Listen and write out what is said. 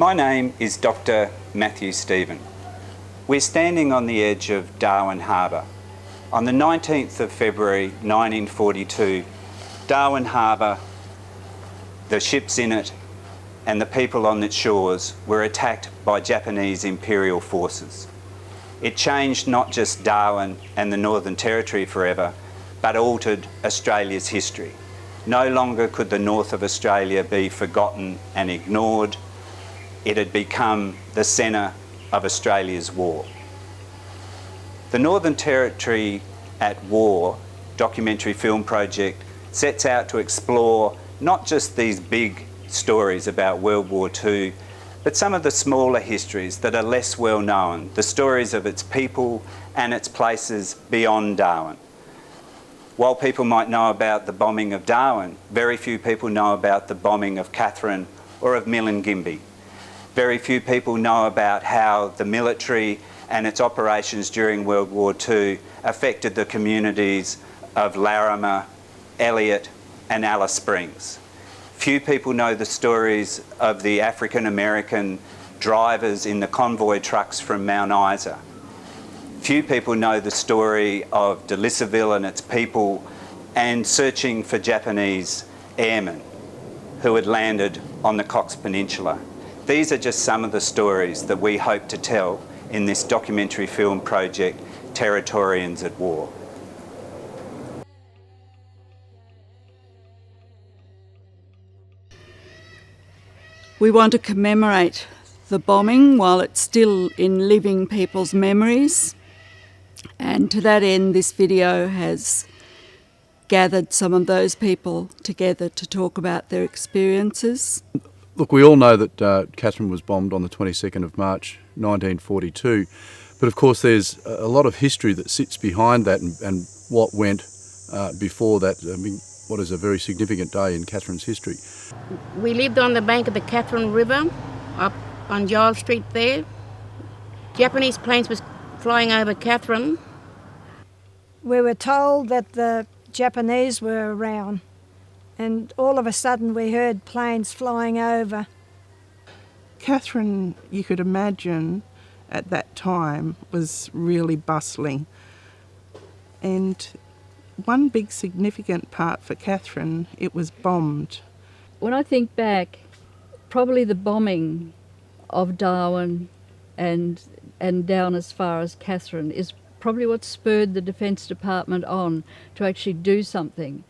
My name is Dr. Matthew Stephen. We're standing on the edge of Darwin Harbour. On the 19th of February 1942, Darwin Harbour, the ships in it and the people on its shores were attacked by Japanese imperial forces. It changed not just Darwin and the Northern Territory forever, but altered Australia's history. No longer could the north of Australia be forgotten and ignored. It had become the centre of Australia's war. The Northern Territory at War documentary film project sets out to explore not just these big stories about World War II, but some of the smaller histories that are less well known, the stories of its people and its places beyond Darwin. While people might know about the bombing of Darwin, very few people know about the bombing of Katherine or of Milingimbi. Very few people know about how the military and its operations during World War II affected the communities of Larrimah, Elliot and Alice Springs. Few people know the stories of the African American drivers in the convoy trucks from Mount Isa. Few people know the story of Delisaville and its people and searching for Japanese airmen who had landed on the Cox Peninsula. These are just some of the stories that we hope to tell in this documentary film project, Territorians at War. We want to commemorate the bombing while it's still in living people's memories. And to that end, this video has gathered some of those people together to talk about their experiences. Look, we all know that Katherine was bombed on the 22nd of March 1942, but of course there's a lot of history that sits behind that and what went before that. I mean, what is a very significant day in Katherine's history. We lived on the bank of the Katherine River, up on Giles Street there. Japanese planes was flying over Katherine. We were told that the Japanese were around, and all of a sudden we heard planes flying over. Katherine, you could imagine at that time, was really bustling. And one big significant part for Katherine, it was bombed. When I think back, probably the bombing of Darwin and down as far as Katherine is probably what spurred the Defence Department on to actually do something.